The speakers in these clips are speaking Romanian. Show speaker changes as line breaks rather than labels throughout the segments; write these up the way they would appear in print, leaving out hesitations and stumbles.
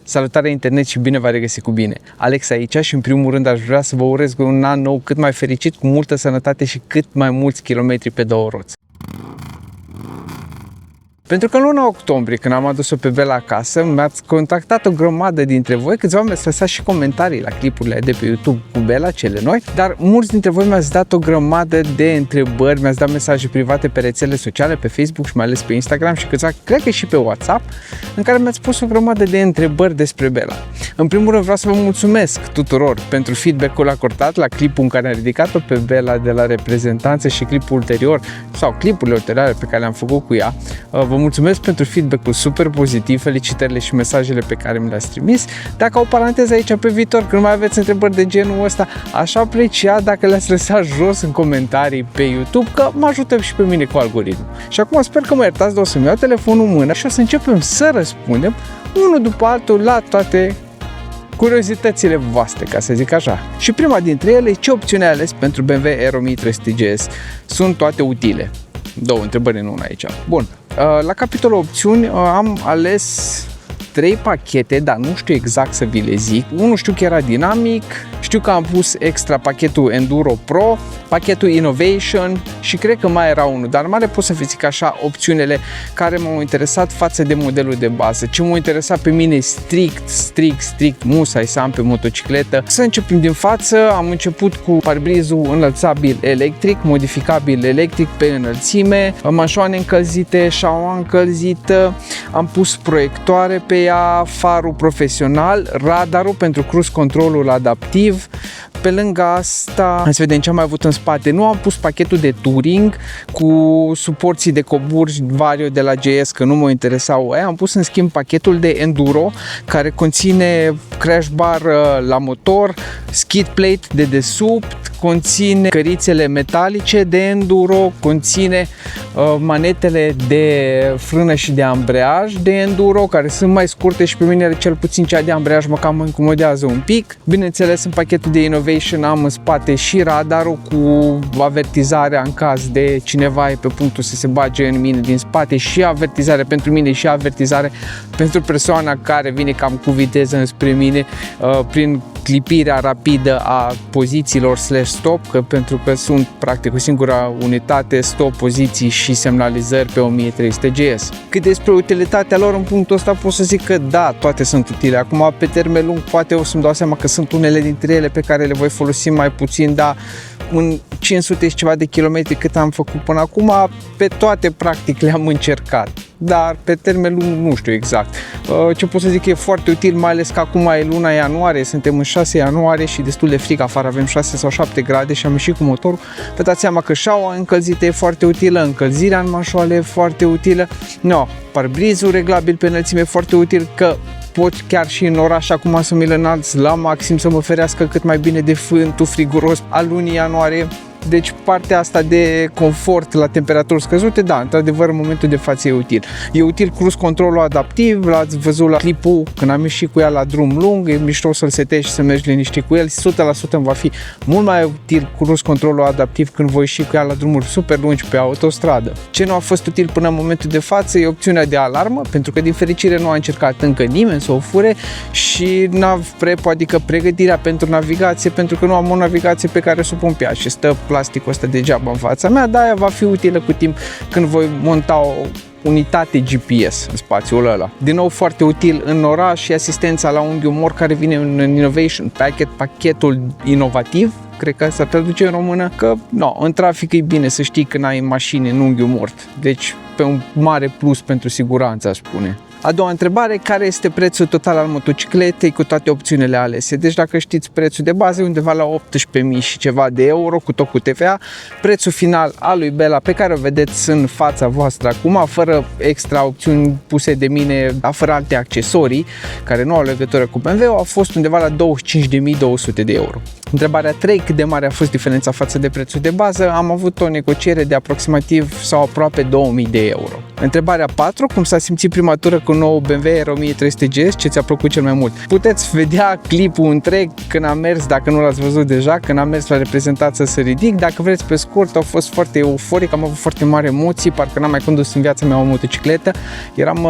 Salutare internet și bine v-am regăsit cu bine! Alex aici și în primul rând aș vrea să vă urez un an nou cât mai fericit, cu multă sănătate și cât mai mulți kilometri pe două roți. Pentru că în luna octombrie, când am adus-o pe Bella acasă, mi-ați contactat o grămadă dintre voi, câțiva mi-ați lăsat și comentarii la clipurile de pe YouTube cu Bella, cele noi, dar mulți dintre voi mi-ați dat o grămadă de întrebări, mi-ați dat mesaje private pe rețele sociale, pe Facebook și mai ales pe Instagram și câțiva, cred că și pe WhatsApp, în care mi-ați pus o grămadă de întrebări despre Bella. În primul rând vreau să vă mulțumesc tuturor pentru feedback-ul acordat la clipul în care am ridicat-o pe Bella de la reprezentanță și clipul ulterior, sau clipurile ulterioare pe care le-am făcut cu ea. Vă mulțumesc pentru feedback-ul super pozitiv, felicitările și mesajele pe care mi le-ați trimis. Dacă o paranteză aici pe viitor, când mai aveți întrebări de genul ăsta, aș aprecia dacă le-ați lăsat jos în comentarii pe YouTube, că mă ajută și pe mine cu algoritmul. Și acum sper că mă iertați, dar o să-mi iau telefonul în mână și o să începem să răspundem unul după altul la toate curiozitățile voastre, ca să zic așa. Și prima dintre ele, ce opțiune ai ales pentru BMW Aero 1300 GS? Sunt toate utile? Două întrebări în una aici. Bun. La capitolul opțiuni am ales 3 pachete, dar nu știu exact să vi le zic. Unul știu că era dinamic, știu că am pus extra pachetul Enduro Pro, pachetul Innovation și cred că mai era unul, dar mare pot să vă zic așa opțiunile care m-au interesat față de modelul de bază. Ce m-a interesat pe mine strict musai să am pe motocicletă. Să începem din față, am început cu parbrizul înălțabil electric, modificabil electric pe înălțime, manșoane încălzite, șaua încălzită, am pus proiectoare pe ea, farul profesional, radarul pentru cruise controlul adaptiv. Pe lângă asta, hai să vedem ce am mai avut în spate. Nu am pus pachetul de touring cu suporții de coburi Vario de la GS, că nu mă interesau aia. Am pus în schimb pachetul de enduro, care conține crash bar la motor, skid plate de desubt, conține cărițele metalice de enduro, conține manetele de frână și de ambreiaj de enduro, care sunt mai scurte și pe mine cel puțin cea de ambreiaj mă cam incomodează un pic. Bineînțeles, în pachetul de Innovation am în spate și radarul cu avertizarea în caz de cineva e pe punctul să se bage în mine din spate, și avertizare pentru mine și avertizare pentru persoana care vine cam cu viteză înspre mine prin clipirea rapidă a pozițiilor /stop, pentru că sunt practic o singură unitate, stop, poziții și semnalizări pe 1300 GS. Cât despre utilitatea lor, în punctul ăsta pot să zic că da, toate sunt utile. Acum, pe termen lung, poate o să-mi dau seama că sunt unele dintre ele pe care le voi folosi mai puțin, dar în 500 și ceva de kilometri cât am făcut până acum, pe toate practic le-am încercat. Dar pe termen lung nu știu exact. Ce pot să zic că e foarte util, mai ales că acum e luna ianuarie, suntem în 6 ianuarie și destul de frig afară, avem 6 sau 7 grade și am ieșit cu motorul. Vă dați seama că șaua încălzită e foarte utilă, încălzirea în manșoale e foarte utilă. Parbrizul reglabil pe înălțime e foarte util, că pot chiar și în oraș acum să mi-l înalț la maxim să mă ferească cât mai bine de vântul friguros al lunii ianuarie. Deci partea asta de confort la temperaturi scăzute, da, într-adevăr în momentul de față e util. E util cruise controlul adaptiv, l-ați văzut la clipul când am ieșit cu ea la drum lung, e mișto să-l setezi și să mergi liniștit cu el. 100% îmi va fi mult mai util cruise controlul adaptiv când voi ieși cu ea la drumuri super lungi pe autostradă. Ce nu a fost util până în momentul de față e opțiunea de alarmă, pentru că din fericire nu a încercat încă nimeni să o fure, și NavPrep, adică pregătirea pentru navigație, pentru că nu am o navigație pe care să o pun pe ea și stă plasticul ăsta degeaba în fața mea, dar aia va fi utilă cu timp când voi monta o unitate GPS în spațiul ăla. Din nou foarte util în oraș și asistența la unghiul mort care vine în Innovation Packet, pachetul inovativ, cred că s-ar traduce în română, că în trafic e bine să știi când ai mașini în unghiul mort. Deci pe un mare plus pentru siguranță, aș spune. A doua întrebare, care este prețul total al motocicletei cu toate opțiunile alese? Deci dacă știți, prețul de bază e undeva la 18.000 și ceva de euro, cu tot cu TVA. Prețul final al lui Bella, pe care o vedeți în fața voastră acum, fără extra opțiuni puse de mine, dar fără alte accesorii care nu au legătură cu BMW, a fost undeva la 25.200 de euro. Întrebarea 3, cât de mare a fost diferența față de prețul de bază? Am avut o negociere de aproximativ sau aproape 2000 de euro. Întrebarea 4. Cum s-a simțit prima tură cu nou BMW R1300 GS? Ce ți-a plăcut cel mai mult? Puteți vedea clipul întreg când am mers, dacă nu l-ați văzut deja, când am mers la reprezentanță să ridic. Dacă vreți pe scurt, au fost foarte euforic, am avut foarte mari emoții, parcă n-am mai condus în viața mea o motocicletă. Eram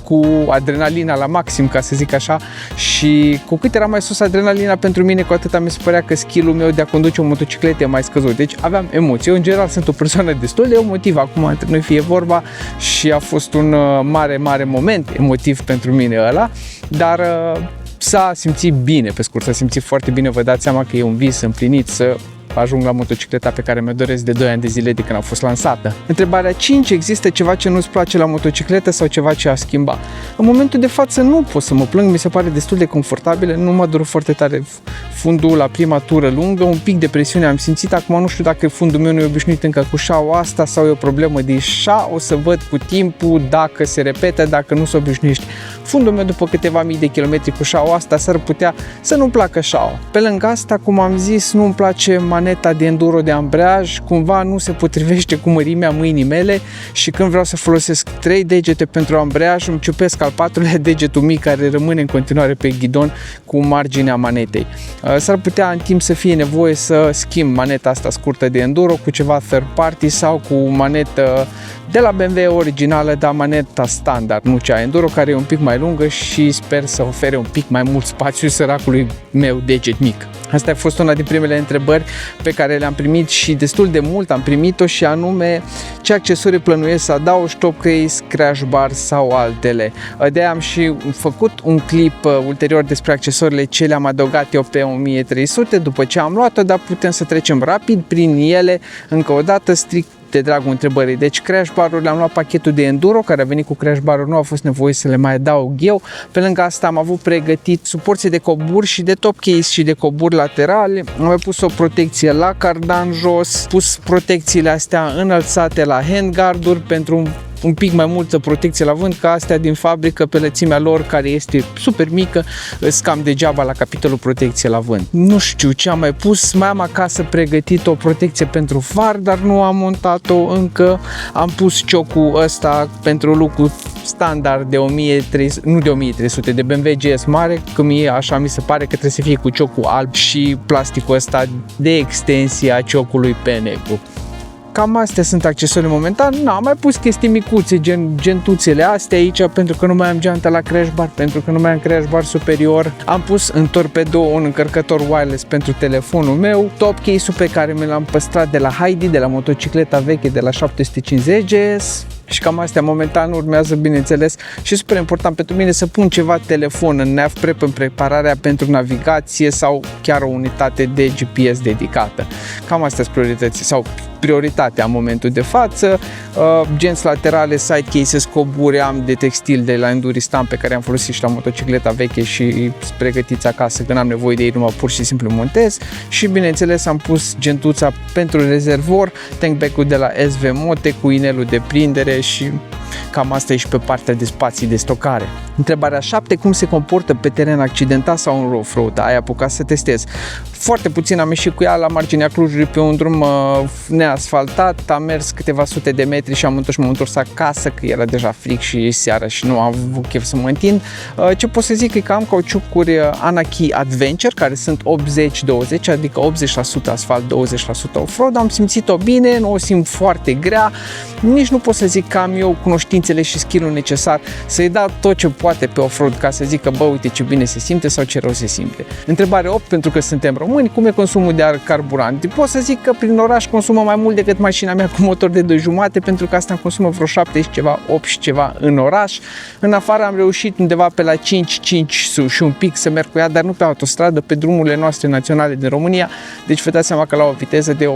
cu adrenalina la maxim, ca să zic așa, și cu cât era mai sus adrenalina pentru mine, cu atât mi se părea că skill-ul meu de a conduce o motocicletă e mai scăzut. Deci aveam emoții. Eu, în general, sunt o persoană destul de emotivă, acum între noi fie vorba, și a fost un mare moment emotiv pentru mine ăla, dar s-a simțit bine, pe scurt, s-a simțit foarte bine. Vă dați seama că e un vis împlinit să ajung la motocicleta pe care mi-o doresc de 2 ani de zile de când a fost lansată. Întrebarea 5. Există ceva ce nu-ți place la motocicletă sau ceva ce a schimbat? În momentul de față nu pot să mă plâng, mi se pare destul de confortabilă, nu mă dură foarte tare fundul la prima tură lungă, un pic de presiune am simțit, acum nu știu dacă fundul meu nu e obișnuit încă cu șaua asta sau e o problemă de șa, o să văd cu timpul dacă se repetă, dacă nu se obișnuiește. Fundul meu după câteva mii de kilometri cu șaua asta s-ar putea să nu-mi placă șaua. Pe lângă asta, cum am zis, nu-mi place maneta de enduro de ambreiaj, cumva nu se potrivește cu mărimea mâinii mele și când vreau să folosesc 3 degete pentru ambreiaj, îmi ciupesc al 4-lea degetul mic care rămâne în continuare pe ghidon cu marginea manetei. S-ar putea în timp să fie nevoie să schimb maneta asta scurtă de enduro cu ceva third party sau cu manetă de la BMW originală, dar maneta standard, nu cea enduro, care e un pic mai lungă și sper să ofere un pic mai mult spațiu săracului meu deget mic. Asta a fost una din primele întrebări pe care le-am primit și destul de mult am primit-o, și anume ce accesorii plănuiesc să adaug, top case, crash bar sau altele. De-aia am și făcut un clip ulterior despre accesoriile ce le-am adăugat eu pe 1300 după ce am luat-o, dar putem să trecem rapid prin ele încă o dată, strict de dragul întrebării. Deci crash bar-uri, le-am luat pachetul de enduro care a venit cu crash bar-uri, nu a fost nevoie să le mai adaug eu. Pe lângă asta am avut pregătit suporții de cobur și de top case și de cobur laterale. Am mai pus o protecție la cardan jos, pus protecțiile astea înălțate la handguard-uri pentru un pic mai multă protecție la vânt, ca astea din fabrică pe lățimea lor, care este super mică, îți cam degeaba la capitolul protecție la vânt. Nu știu ce am mai pus, mai am acasă pregătit o protecție pentru far, dar nu am montat-o încă. Am pus ciocul ăsta pentru lucru standard de 1300, nu de 1300, de BMW GS mare, că mie așa mi se pare că trebuie să fie cu ciocul alb și plasticul ăsta de extensie a ciocului pe negru. Cam astea sunt accesorii momentan. N-am mai pus chestii micuțe, gen gentuțele astea aici, pentru că nu mai am geantă la crash bar, pentru că nu mai am crash bar superior. Am pus în torpedo un încărcător wireless pentru telefonul meu, top case-ul pe care mi l-am păstrat de la Heidi, de la motocicleta veche de la 750 GS. Și cam astea momentan. Urmează, bineînțeles, și super important pentru mine să pun ceva telefon în nav prep, în prepararea pentru navigație sau chiar o unitate de GPS dedicată. Cam astea sunt priorități sau prioritatea în momentul de față. Genți laterale, side cases, coburi am de textil de la Enduristan pe care am folosit și la motocicleta veche și sunt pregătiți acasă, când am nevoie de ei, numai pur și simplu montez. Și bineînțeles am pus gentuța pentru rezervor, tankback-ul de la SV Mote cu inelul de prindere și cam asta e și pe partea de spații de stocare. Întrebarea 7. Cum se comportă pe teren accidentat sau în off-road? Ai apucat să testez? Foarte puțin am ieșit cu ea la marginea Clujului pe un drum neasfaltat, am mers câteva sute de metri și m-am întors acasă, că era deja frig și seara și nu am avut chef să mă întind. Ce pot să zic e că am cauciucuri Anaki Adventure, care sunt 80-20, adică 80% asfalt, 20% off-road. Am simțit-o bine, nu o simt foarte grea, nici nu pot să zic că am eu cunoștințele și skill-ul necesar să-i dau tot ce poate pe off-road ca să zic că bă, uite ce bine se simte sau ce rău se simte. Întrebare 8, pentru că suntem români, cum e consumul de carburant? Pot să zic că prin oraș consumă mai mult decât mașina mea cu motor de 2,5, pentru că asta consumă vreo 7 și ceva, 8 și ceva în oraș. În afară am reușit undeva pe la 5 și un pic să merg cu ea, dar nu pe autostradă, pe drumurile noastre naționale din România, deci vă dați seama că la o viteză de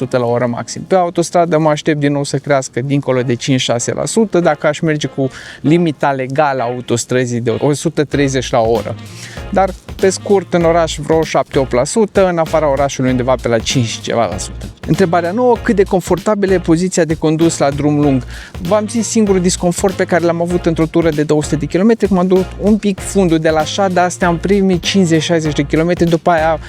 80-100 la oră maxim. Pe autostradă mă aștept din nou să crească dincolo de 5-6%, dacă aș merge cu limita legală a autostrăzii de 130 la oră. Dar pe scurt, în oraș vreo 7-8%, în afara orașului undeva pe la 5 ceva la sută. Întrebarea nouă, cât de confortabilă e poziția de condus la drum lung? V-am zis, singurul disconfort pe care l-am avut într-o tură de 200 de km, cum am dat un pic fundul de la șa, dar astea în primii 50-60 de km, după aia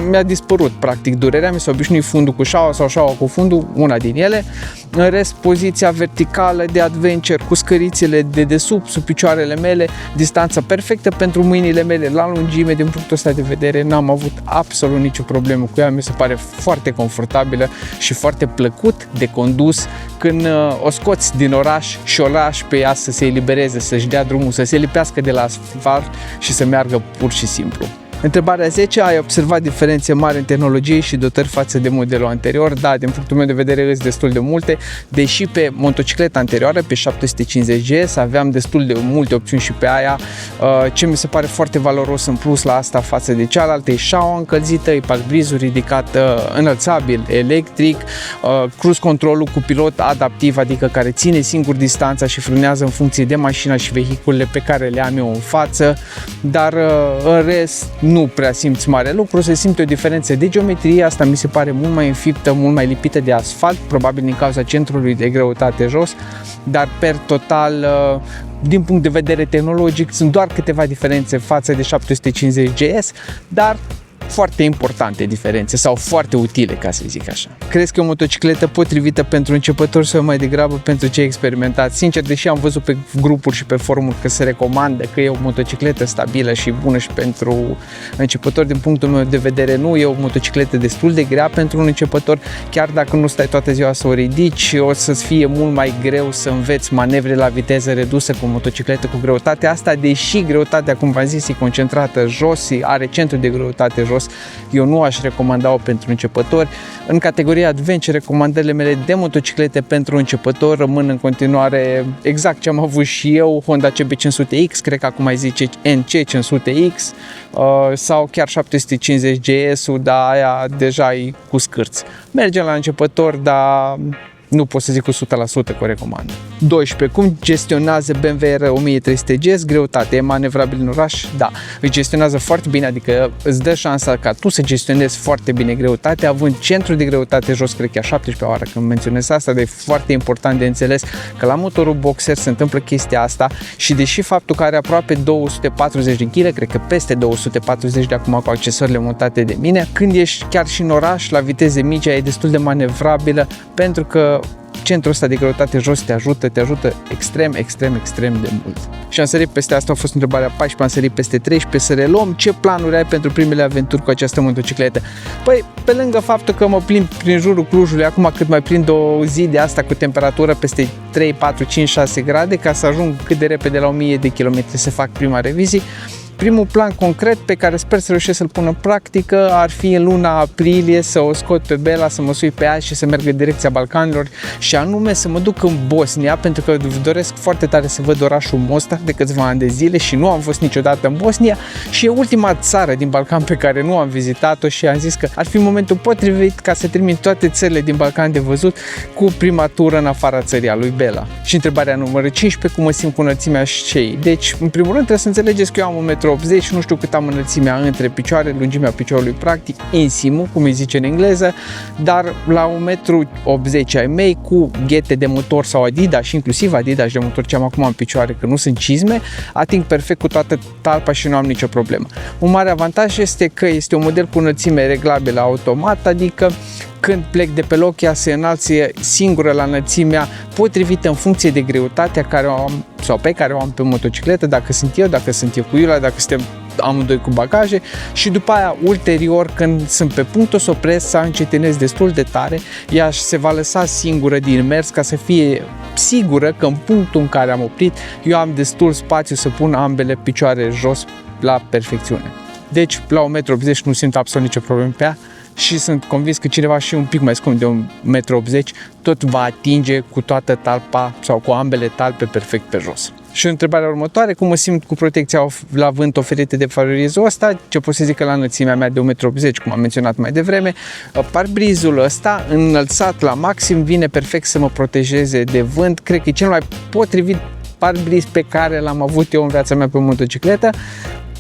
mi-a dispărut practic durerea, mi s-a obișnuit fundul cu șaua sau șaua cu fundul, una din ele. În rest, poziția verticală de adventure cu scărițele de desubt sub picioarele mele, distanța perfectă pentru mâinile mele la lungime, din punctul ăsta de vedere n-am avut absolut nicio problemă cu ea, mi se pare foarte confortabilă și foarte plăcut de condus când o scoți din oraș și o lași pe ea să se elibereze, să-și dea drumul, să se lipească de la asfalt și să meargă pur și simplu. Întrebarea 10. Ai observat diferențe mari în tehnologie și dotări față de modelul anterior? Da, din punctul meu de vedere sunt destul de multe, deși pe motocicleta anterioară, pe 750 GS, aveam destul de multe opțiuni și pe aia. Ce mi se pare foarte valoros în plus la asta față de cealaltă e șaua încălzită, e parbrizul ridicat înălțabil electric, cruise control-ul cu pilot adaptiv, adică care ține singur distanța și frânează în funcție de mașina și vehiculele pe care le am eu în față, dar în rest nu prea simți mare lucru, se simte o diferență de geometrie, asta mi se pare mult mai înfiptă, mult mai lipită de asfalt, probabil din cauza centrului de greutate jos, dar per total, din punct de vedere tehnologic, sunt doar câteva diferențe față de 750 GS, dar foarte importante diferențe sau foarte utile, ca să zic așa. Crezi că e o motocicletă potrivită pentru începători sau mai degrabă pentru cei experimentați? Sincer, deși am văzut pe grupuri și pe forumuri că se recomandă, că e o motocicletă stabilă și bună și pentru începători, din punctul meu de vedere nu, e o motocicletă destul de grea pentru un începător, chiar dacă nu stai toată ziua să o ridici, o să-ți fie mult mai greu să înveți manevre la viteză redusă cu o motocicletă cu greutatea asta, deși greutatea, cum v-am zis, e concentrată jos, are centru de greutate jos. Eu nu aș recomanda-o pentru începători. În categoria Adventure, recomandările mele de motociclete pentru începători rămân în continuare exact ce am avut și eu, Honda CB500X, cred că acum mai zice NC500X sau chiar 750 GS-ul, dar aia deja e cu scârți. Mergem la începători, dar nu pot să zic cu 100% că o recomand. 12. Cum gestionează BMW R1300 GS? Greutate. E manevrabil în oraș? Da. Îi gestionează foarte bine, adică îți dă șansa ca tu să gestionezi foarte bine greutatea, având centru de greutate jos, cred că e a 17 oară când menționez asta, dar e foarte important de înțeles că la motorul boxer se întâmplă chestia asta și deși faptul că are aproape 240 de kg, cred că peste 240 de acum cu accesoriile montate de mine, când ești chiar și în oraș, la viteze mici, e destul de manevrabilă pentru că centrul ăsta de greutate jos te ajută extrem de mult. Și am sărit peste asta, a fost întrebarea 14, am sărit peste 13, să reluăm ce planuri ai pentru primele aventuri cu această motocicletă. Păi, pe lângă faptul că mă plimb prin jurul Clujului, acum cât mai prind o zi de asta cu temperatură peste 3, 4, 5, 6 grade, ca să ajung cât de repede la 1000 de kilometri să fac prima revizie. Primul plan concret pe care sper să reușesc să-l pun în practică ar fi în luna aprilie să o scot pe Bela, să mă sui pe ea și să merg în direcția Balcanilor și anume să mă duc în Bosnia, pentru că doresc foarte tare să văd orașul Mostar de câțiva ani de zile și nu am fost niciodată în Bosnia și e ultima țară din Balcan pe care nu am vizitat-o și am zis că ar fi momentul potrivit ca să termin toate țările din Balcan de văzut cu prima tură în afara țării a lui Bela. Și întrebarea numărul 15, cum mă simt cu înălțimea șeii? Deci, în primul rând, trebuie să înțelegeți că eu am 1,80 m și nu știu cât am înălțimea între picioare, lungimea piciorului practic, insimul, cum îi zice în engleză, dar la 1,80 m ai mei, cu ghete de motor sau Adidas și inclusiv Adidas de motor ce am acum în picioare, că nu sunt cizme, ating perfect cu toată talpa și nu am nicio problemă. Un mare avantaj este că este un model cu înălțime reglabilă automat, adică când plec de pe loc, ea se înalță singură la înălțimea potrivită în funcție de greutatea care o am sau pe care o am pe motocicletă, dacă sunt eu cu Iula, dacă suntem amândoi cu bagaje și după aia, ulterior, când sunt pe punct, o să opresc, să încetinez destul de tare, ea se va lăsa singură din mers ca să fie sigură că în punctul în care am oprit, eu am destul spațiu să pun ambele picioare jos la perfecțiune. Deci, la 1,80 m nu simt absolut nicio problemă pe ea și sunt convins că cineva și un pic mai scund de 1,80 m tot va atinge cu toată talpa sau cu ambele talpe perfect pe jos. Și întrebarea următoare, cum mă simt cu protecția la vânt oferită de farorizul ăsta? Ce pot să zic că la înălțimea mea de 1,80 m, cum am menționat mai devreme, parbrizul ăsta înălțat la maxim vine perfect să mă protejeze de vânt. Cred că e cel mai potrivit parbriz pe care l-am avut eu în viața mea pe motocicletă.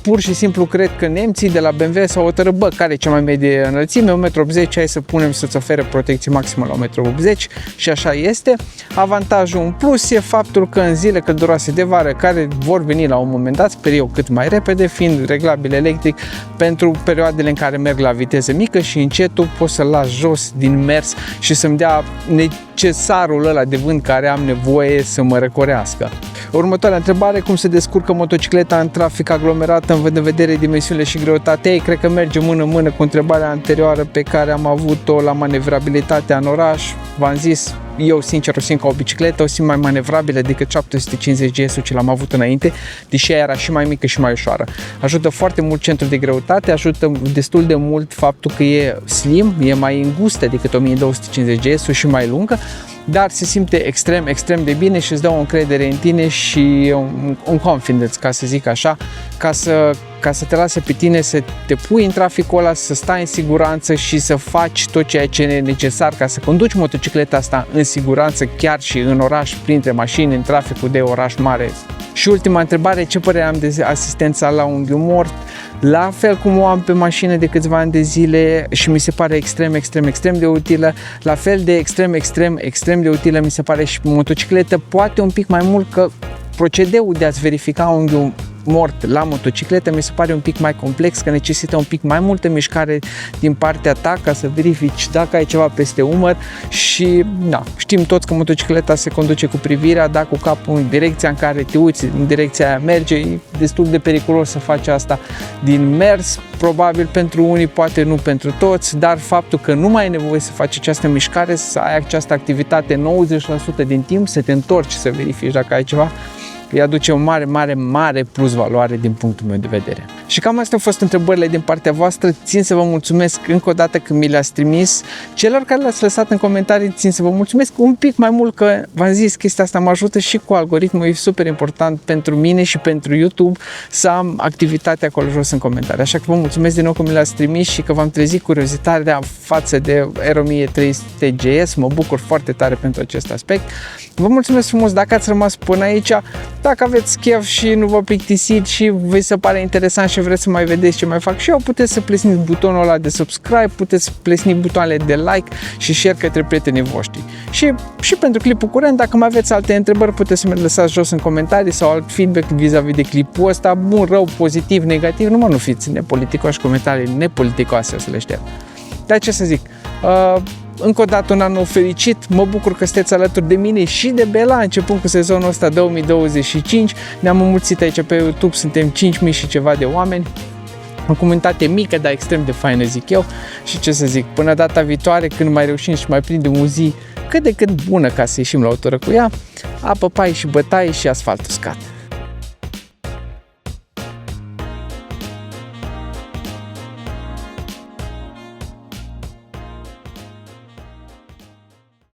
pur și simplu cred că nemții de la BMW s-au hotărât, bă, care e cea mai medie înălțime, 1,80 m, hai să punem să-ți ofere protecție maximă la 1,80 m și așa este. Avantajul în plus e faptul că în zile călduroase de vară, care vor veni la un moment dat, sper eu cât mai repede, fiind reglabil electric, pentru perioadele în care merg la viteză mică și încetul, pot să-l las jos din mers și să-mi dea necesarul ăla de vânt care am nevoie să mă răcorească. Următoarea întrebare, cum se descurcă motocicleta în trafic aglomerat în vedere dimensiunile și greutatea ei? Cred că merge mână-mână cu întrebarea anterioară pe care am avut-o la manevrabilitatea în oraș. V-am zis, eu sincer o simt ca o bicicletă, o simt mai manevrabilă decât 750 GS-ul ce l-am avut înainte, deși ea era și mai mică și mai ușoară. Ajută foarte mult centrul de greutate, ajută destul de mult faptul că e slim, e mai îngustă decât 1250 GS-ul și mai lungă, dar se simte extrem de bine și îți dă o încredere în tine și un confidence, ca să zic așa, ca să te lase pe tine să te pui în traficul ăla, să stai în siguranță și să faci tot ceea ce e necesar ca să conduci motocicleta asta în siguranță, chiar și în oraș, printre mașini, în traficul de oraș mare. Și ultima întrebare, ce părere am de asistența la unghiul mort? La fel cum o am pe mașină de câțiva ani de zile și mi se pare extrem de utilă, la fel de extrem de utilă mi se pare și motocicletă, poate un pic mai mult că procedeul de a-ți verifica unghiul mort la motocicletă mi se pare un pic mai complex, că necesită un pic mai multă mișcare din partea ta ca să verifici dacă ai ceva peste umăr și da, știm toți că motocicleta se conduce cu privirea, da, cu capul în direcția în care te uiți, în direcția aia merge, e destul de periculos să faci asta din mers, probabil pentru unii, poate nu pentru toți, dar faptul că nu mai ai nevoie să faci această mișcare, să ai această activitate 90% din timp, să te întorci să verifici dacă ai ceva, îi aduce o mare plus valoare din punctul meu de vedere. Și cam astea au fost întrebările din partea voastră. Țin să vă mulțumesc încă o dată că mi le-ați trimis. Celor care le-ați lăsat în comentarii, țin să vă mulțumesc un pic mai mult, că v-am zis, chestia asta mă ajută și cu algoritmul. E super important pentru mine și pentru YouTube să am activitatea acolo jos în comentarii. Așa că vă mulțumesc din nou că mi le-ați trimis și că v-am trezit curiozitatea față de R1300 GS. Mă bucur foarte tare pentru acest aspect. Vă mulțumesc frumos dacă ați rămas până aici. Dacă aveți chef și nu vă plictisiți și vă se pare interesant și vreți să mai vedeți ce mai fac și eu, puteți să plesniți butonul ăla de subscribe, puteți plesni butoanele de like și share către prietenii voștri. Și pentru clipul curent, dacă mai aveți alte întrebări, puteți să mi lăsați jos în comentarii sau alt feedback vis-a-vis de clipul ăsta, bun, rău, pozitiv, negativ, nu fiți nepoliticoși, comentarii nepoliticoase o să le șterg. Dar ce să zic, încă o dată un an nou fericit, mă bucur că sunteți alături de mine și de Bela, începând cu sezonul ăsta 2025, ne-am înmulțit aici pe YouTube, suntem 5.000 și ceva de oameni, o comunitate mică, dar extrem de faină, zic eu, și ce să zic, până data viitoare, când mai reușim și mai prindem o zi cât de cât bună ca să ieșim la o tură cu ea, apă, pai și bătaie și asfalt uscat.